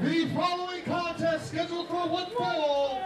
The following contest scheduled for one fall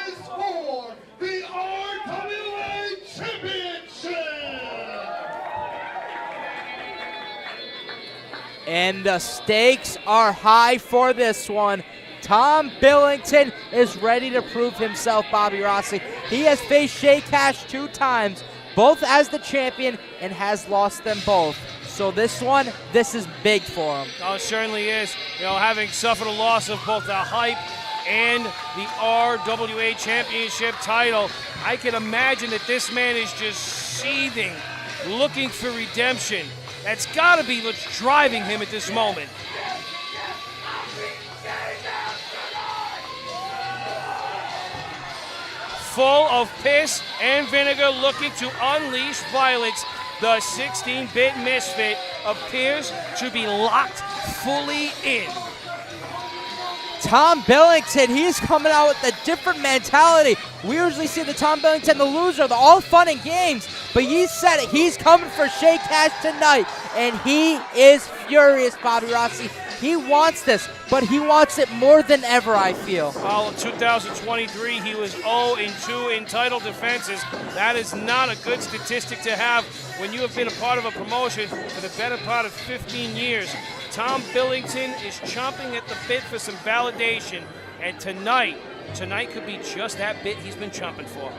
is for the RWA Championship. And the stakes are high for this one. Tom Billington is ready to prove himself, Bobby Rossi. He has faced Shay 2 times, both as the champion, and has lost them both. So this is big for him. Oh, it certainly is. You know, having suffered a loss of both the hype and the RWA Championship title, I can imagine that this man is just seething, looking for redemption. That's got to be what's driving him at this moment. Full of piss and vinegar, looking to unleash violence. The 16-bit misfit appears to be locked fully in. Tom Billington, he's coming out with a different mentality. We usually see the Tom Billington, the loser, the all fun and games, but he said it. He's coming for Shay tonight, and he is furious, Bobby Rossi. He wants this, but he wants it more than ever, I feel. Well, in 2023, he was 0-2 in title defenses. That is not a good statistic to have when you have been a part of a promotion for the better part of 15 years. Tom Billington is chomping at the bit for some validation, and tonight could be just that bit he's been chomping for.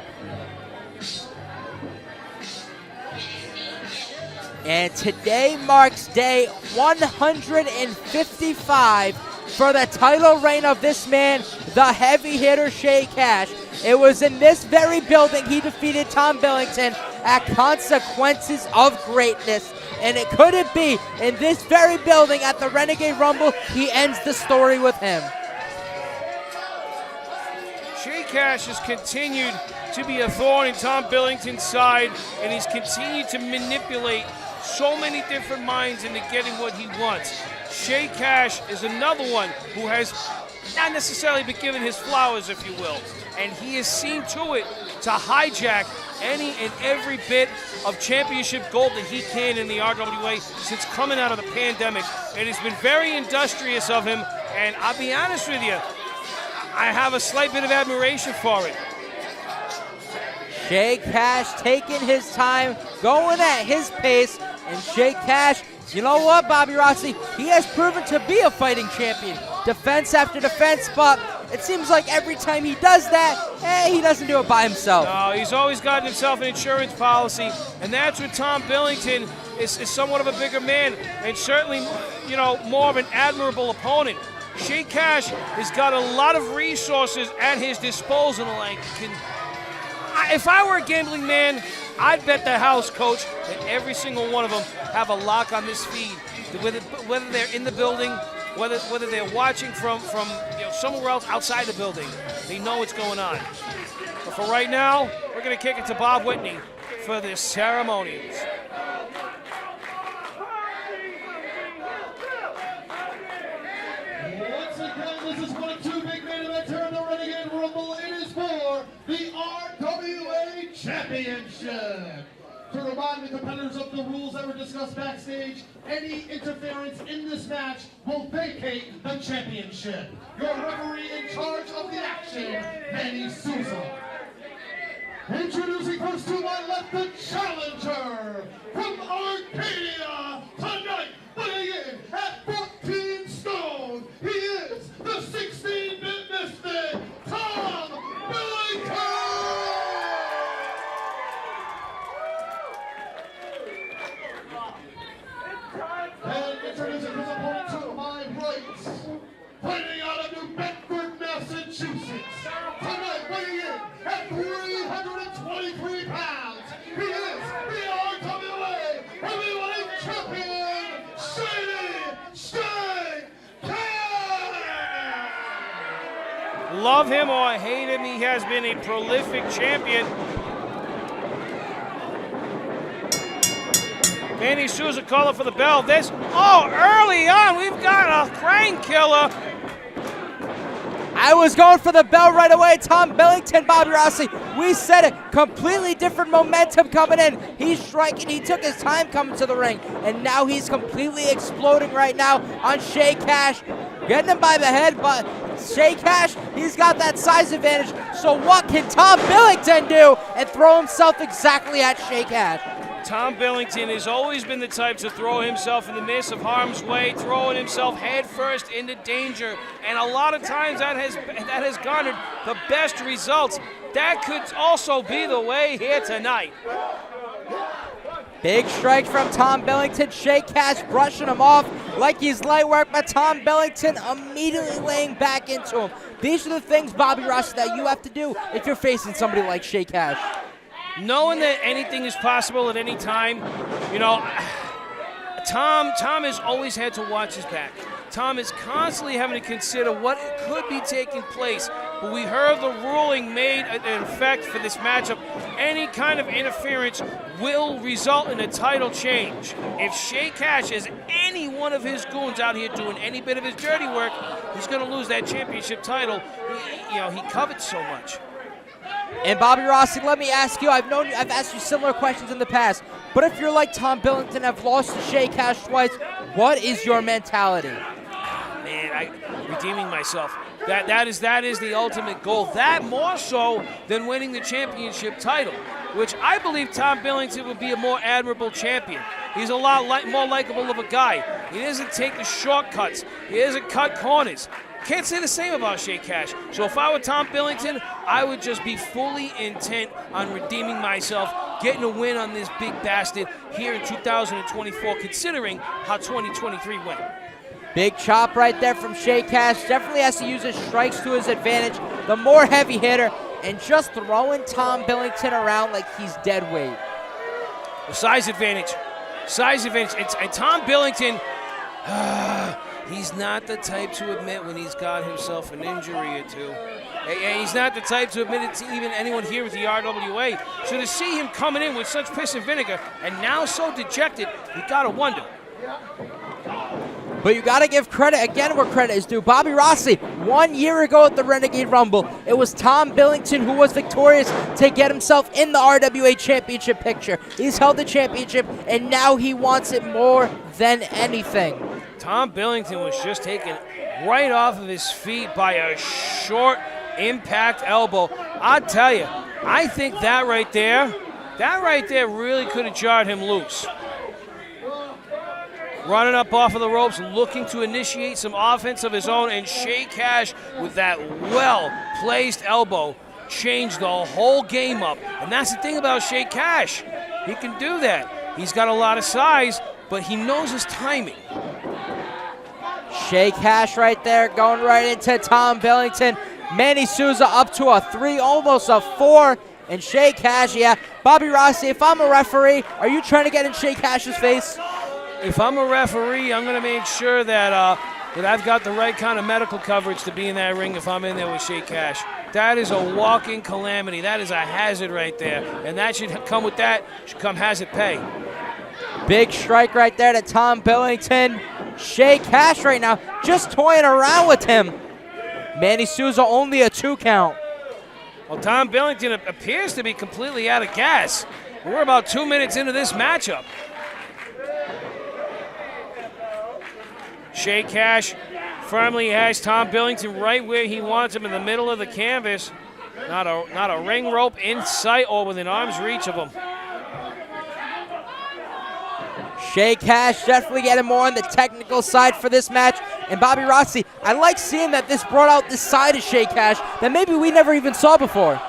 And today marks day 155 for the title reign of this man, the heavy hitter Shay. It was in this very building he defeated Tom Billington at Consequences of Greatness. And it couldn't be in this very building at the Renegade Rumble he ends the story with him. Shay has continued to be a thorn in Tom Billington's side, and he's continued to manipulate so many different minds into getting what he wants. Shay is another one who has not necessarily been given his flowers, if you will, and he has seen to it to hijack any and every bit of championship gold that he can in the RWA since coming out of the pandemic. It has been very industrious of him, and I'll be honest with you, I have a slight bit of admiration for it. Shay taking his time, going at his pace, and Shay, you know what, Bobby Rossi? He has proven to be a fighting champion, defense after defense, but it seems like every time he does that, he doesn't do it by himself. No, he's always gotten himself an insurance policy, and that's what Tom Billington is somewhat of a bigger man, and certainly, you know, more of an admirable opponent. Shay has got a lot of resources at his disposal. If I were a gambling man, I'd bet the house, Coach, that every single one of them have a lock on this feed. Whether they're in the building, whether they're watching from somewhere else outside the building, they know what's going on. But for right now, we're going to kick it to Bob Whitney for the ceremonies. Once again, this is one of two big main events here in the Renegade Rumble. It is for the RWA Championship. To remind the competitors of the rules that were discussed backstage, any interference in this match will vacate the championship. Your referee in charge of the action, Manny Souza. Introducing first to my left, the challenger from Arcadia tonight, weighing in at 14 stone. He is the 16-bit misfit, Tom Billington. And introducing his opponent to my right, fighting out of New Bedford, Massachusetts, tonight weighing in at 323 pounds, he is the RWA Heavyweight Champion, Shay. Love him or hate him, he has been a prolific champion. Manny Souza calling for the bell. Early on, we've got a crane killer. I was going for the bell right away. Tom Billington, Bobby Rossi. We said it. Completely different momentum coming in. He's striking. He took his time coming to the ring. And now he's completely exploding right now on Shay. getting him by the head, but Shay Cash, he's got that size advantage. So what can Tom Billington do and throw himself exactly at Shay Cash? Tom Billington has always been the type to throw himself in the midst of harm's way, throwing himself head first into danger, and a lot of times that has garnered the best results. That could also be the way here tonight. Big strike from Tom Billington. Shay Cash brushing him off like he's light work, but Tom Billington immediately laying back into him. These are the things, Bobby Ross, that you have to do if you're facing somebody like Shay Cash. Knowing that anything is possible at any time, you know, Tom has always had to watch his back. Tom is constantly having to consider what could be taking place. But we heard the ruling made in effect for this matchup. Any kind of interference will result in a title change. If Shay Cash has any one of his goons out here doing any bit of his dirty work, he's going to lose that championship title. He covets so much. And Bobby Rossi, let me ask you, I've asked you similar questions in the past, but if you're like Tom Billington, have lost to Shay Cash twice, what is your mentality? Man, redeeming myself. That is the ultimate goal. That more so than winning the championship title, which I believe Tom Billington would be a more admirable champion. He's a lot more likable of a guy. He doesn't take the shortcuts. He doesn't cut corners. Can't say the same about Shay Cash. So if I were Tom Billington, I would just be fully intent on redeeming myself, getting a win on this big bastard here in 2024, considering how 2023 went. Big chop right there from Shay Cash. Definitely has to use his strikes to his advantage. The more heavy hitter, and just throwing Tom Billington around like he's dead weight. The size advantage. Size advantage. And Tom Billington, he's not the type to admit when he's got himself an injury or two. And he's not the type to admit it to even anyone here with the RWA. So to see him coming in with such piss and vinegar and now so dejected, you gotta wonder. But you got to give credit, again, where credit is due. Bobby Rossi, 1 year ago at the Renegade Rumble, it was Tom Billington who was victorious to get himself in the RWA Championship picture. He's held the championship, and now he wants it more than anything. Tom Billington was just taken right off of his feet by a short impact elbow. I'll tell you, I think that right there really could have jarred him loose. Running up off of the ropes, looking to initiate some offense of his own, and Shay Cash with that well-placed elbow changed the whole game up. And that's the thing about Shay Cash. He can do that. He's got a lot of size, but he knows his timing. Shay Cash right there going right into Tom Billington. Manny Souza up to a 3, almost a 4. And Shay Cash, yeah. Bobby Rossi, if I'm a referee, are you trying to get in Shay Cash's face? If I'm a referee, I'm going to make sure that I've got the right kind of medical coverage to be in that ring if I'm in there with Shay Cash. That is a walking calamity. That is a hazard right there. And that should come with that, should come hazard pay. Big strike right there to Tom Billington. Shay Cash right now just toying around with him. Manny Souza only a 2 count. Well, Tom Billington appears to be completely out of gas. We're about 2 minutes into this matchup. Shay Cash firmly has Tom Billington right where he wants him, in the middle of the canvas. Not a ring rope in sight or within arm's reach of him. Shay Cash definitely getting more on the technical side for this match. And Bobby Rossi, I like seeing that this brought out this side of Shay Cash that maybe we never even saw before.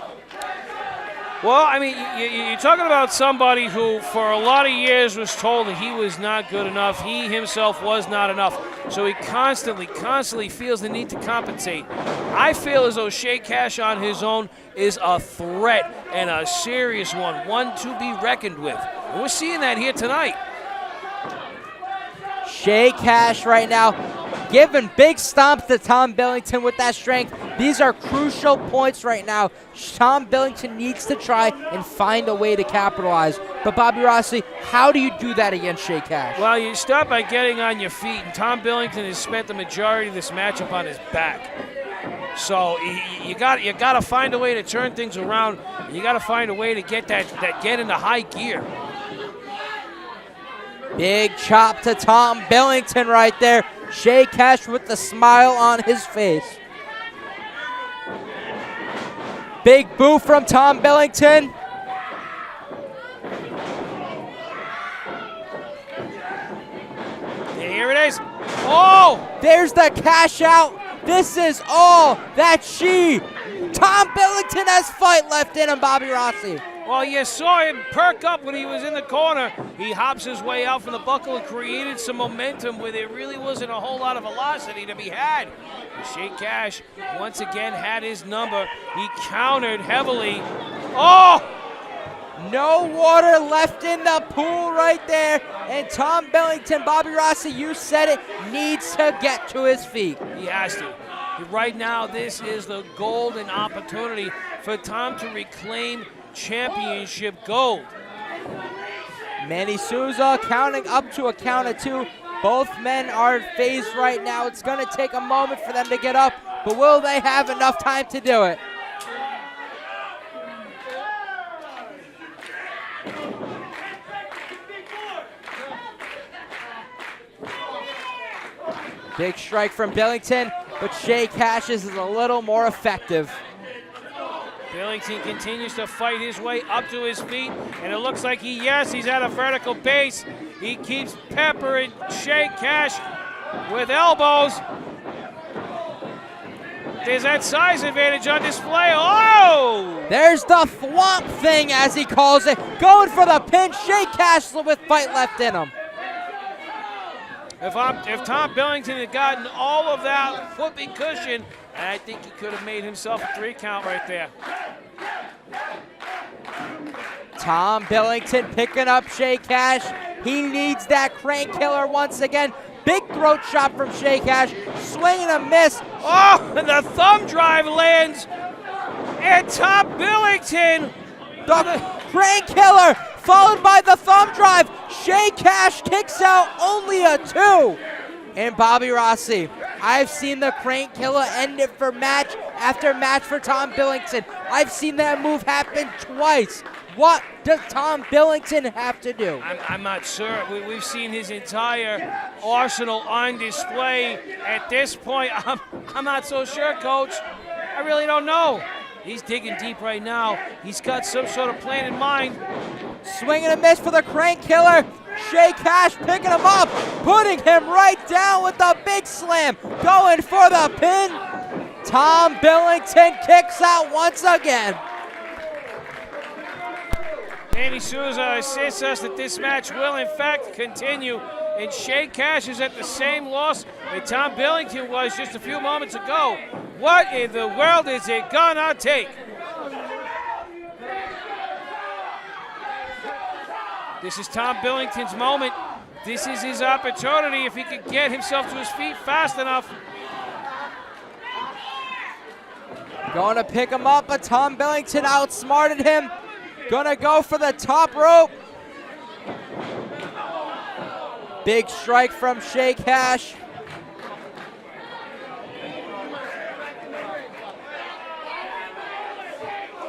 Well, I mean, you're talking about somebody who for a lot of years was told that he was not good enough. He himself was not enough. So he constantly feels the need to compensate. I feel as though Shay Cash on his own is a threat, and a serious one to be reckoned with. And we're seeing that here tonight. Shay Cash right now giving big stomps to Tom Billington with that strength. These are crucial points right now. Tom Billington needs to try and find a way to capitalize. But Bobby Rossi, how do you do that against Shay Cash? Well, you start by getting on your feet, and Tom Billington has spent the majority of this matchup on his back. So you got to find a way to turn things around. And you got to find a way to get get into high gear. Big chop to Tom Billington right there. Shay Cash with the smile on his face. Big boo from Tom Billington. Here it is. Oh! There's the cash out. This is all that Tom Billington has fight left in him, Bobby Rossi. Well, you saw him perk up when he was in the corner. He hops his way out from the buckle and created some momentum where there really wasn't a whole lot of velocity to be had. Shay Cash once again had his number. He countered heavily. Oh! No water left in the pool right there. And Tom Billington, Bobby Rossi, you said it, needs to get to his feet. He has to. Right now, this is the golden opportunity for Tom to reclaim championship gold. Manny Souza counting up to a count of 2. Both men are phased right now. It's going to take a moment for them to get up, but will they have enough time to do it? Big strike from Billington, but Shay Cash is a little more effective. Billington continues to fight his way up to his feet, and it looks like he's at a vertical base. He keeps peppering Shay Cash with elbows. There's that size advantage on display. Oh! There's the Swamp Thing, as he calls it. Going for the pin. Shay Cash with fight left in him. If Tom Billington had gotten all of that whooping cushion, I think he could have made himself a 3 count right there. Tom Billington picking up Shay Cash. He needs that crank killer once again. Big throat shot from Shay Cash. Swing and a miss. Oh, and the thumb drive lands. And Tom Billington. The crank killer followed by the thumb drive. Shay Cash kicks out only a 2. And Bobby Rossi, I've seen the crank killer end it for match after match for Tom Billington. I've seen that move happen twice. What does Tom Billington have to do? I'm not sure. We've seen his entire arsenal on display. At this point, I'm not so sure, Coach. I really don't know. He's digging deep right now. He's got some sort of plan in mind. Swing and a miss for the crank killer. Shay Cash picking him up, putting him right down with the big slam. Going for the pin. Tom Billington kicks out once again. Manny Souza assists us that this match will in fact continue, and Shay Cash is at the same loss that Tom Billington was just a few moments ago. What in the world is it gonna take? This is Tom Billington's moment. This is his opportunity if he could get himself to his feet fast enough. Going to pick him up, but Tom Billington outsmarted him. Gonna go for the top rope. Big strike from Shay Cash.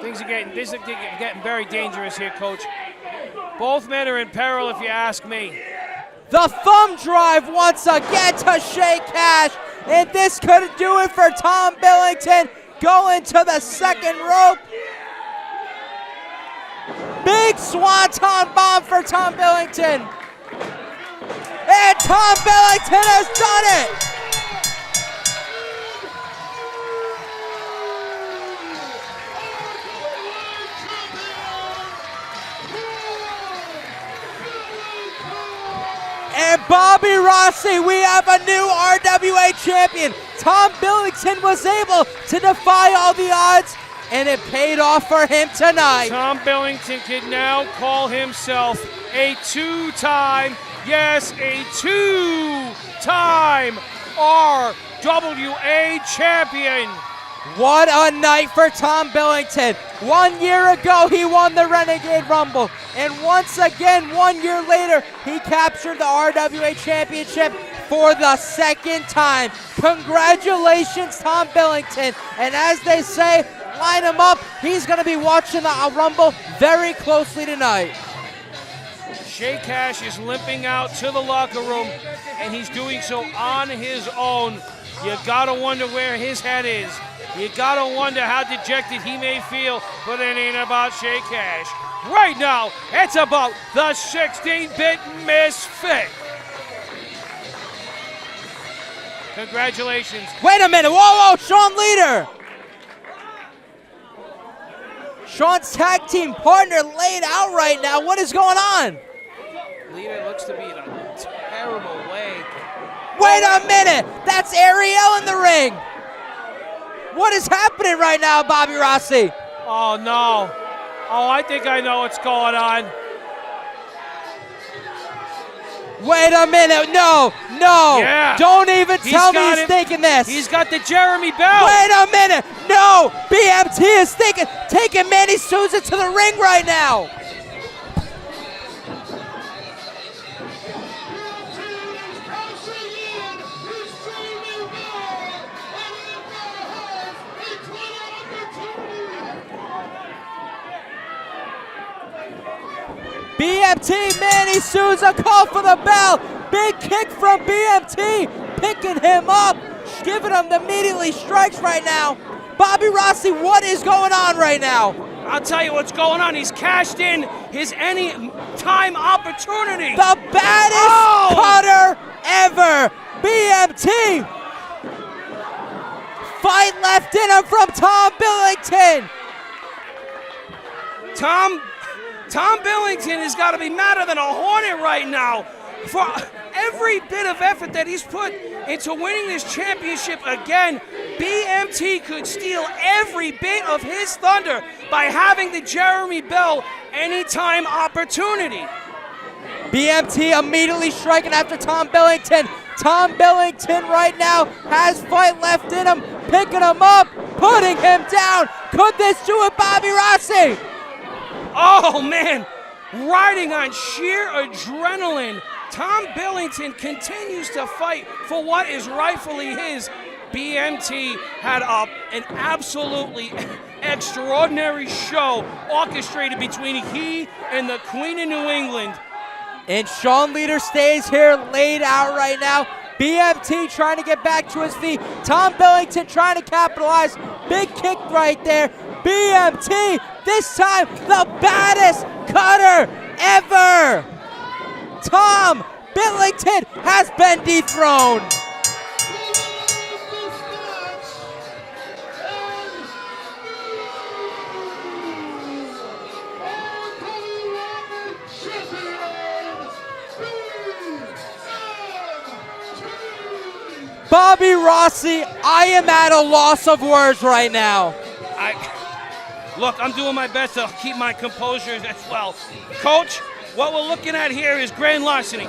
This is getting very dangerous here, Coach. Both men are in peril, if you ask me. The thumb drive once again to Shay Cash, and this could do it for Tom Billington. Going to the second rope. Big swanton bomb for Tom Billington. And Tom Billington has done it. And Bobby Rossi, we have a new RWA champion. Tom Billington was able to defy all the odds, and it paid off for him tonight. Tom Billington can now call himself a two-time RWA champion. What a night for Tom Billington. 1 year ago, he won the Renegade Rumble. And once again, 1 year later, he captured the RWA Championship for the second time. Congratulations, Tom Billington. And as they say, line him up. He's going to be watching the Rumble very closely tonight. Shay Cash is limping out to the locker room, and he's doing so on his own. You gotta wonder where his head is. You gotta wonder how dejected he may feel, but it ain't about Shay Cash. Right now, it's about the 16-bit misfit. Congratulations. Wait a minute. Whoa, Sean Leader. Sean's tag team partner laid out right now. What is going on? Leader looks to be in a terrible way. Wait a minute. That's Ariel in the ring. What is happening right now, Bobby Rossi? Oh, no. Oh, I think I know what's going on. Wait a minute. No. Yeah. Don't even tell me he's thinking this. He's got the Jeremy Bell. Wait a minute. No. BMT is taking Manny Souza to the ring right now. BMT, Manny Souza, call for the bell. Big kick from BMT, picking him up, giving him the immediately strikes right now. Bobby Rossi, what is going on right now? I'll tell you what's going on. He's cashed in his anytime opportunity. The baddest cutter ever, BMT. Fight left in him from Tom Billington. Tom Billington has got to be madder than a hornet right now for every bit of effort that he's put into winning this championship again. BMT could steal every bit of his thunder by having the Jeremy Bell anytime opportunity. BMT immediately striking after Tom Billington. Tom Billington right now has fight left in him, picking him up, putting him down. Could this do it, Bobby Rossi? Oh, man, riding on sheer adrenaline, Tom Billington continues to fight for what is rightfully his. BMT had an absolutely extraordinary show orchestrated between he and the Queen of New England. And Sean Leader stays here laid out right now. BMT trying to get back to his feet. Tom Billington trying to capitalize. Big kick right there. BMT, this time the baddest cutter ever. Tom Billington has been dethroned. Bobby Rossi, I am at a loss of words right now. Look, I'm doing my best to keep my composure as well. Coach, what we're looking at here is grand larceny.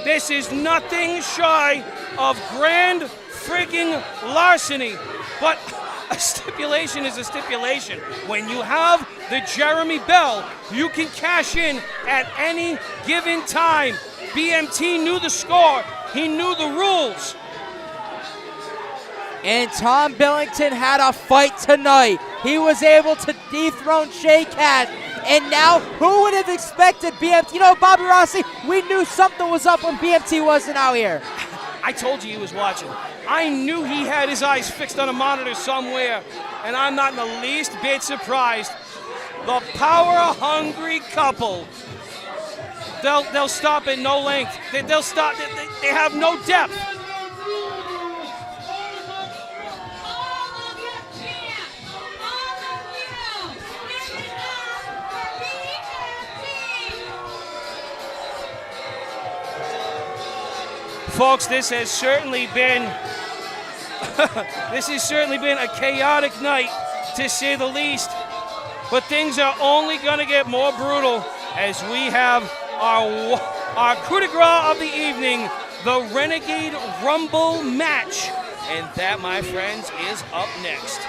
This is nothing shy of grand freaking larceny. But a stipulation is a stipulation. When you have the Jeremy Bell, you can cash in at any given time. BMT knew the score. He knew the rules. And Tom Billington had a fight tonight. He was able to dethrone Shay Cash. And now, who would have expected BMT? You know, Bobby Rossi, we knew something was up when BMT wasn't out here. I told you he was watching. I knew he had his eyes fixed on a monitor somewhere. And I'm not in the least bit surprised. The power-hungry couple. They'll stop at no length. They'll stop. They have no depth. Folks, this has certainly been a chaotic night, to say the least. But things are only going to get more brutal as we have our coup de grace of the evening, the Renegade Rumble match. And that, my friends, is up next.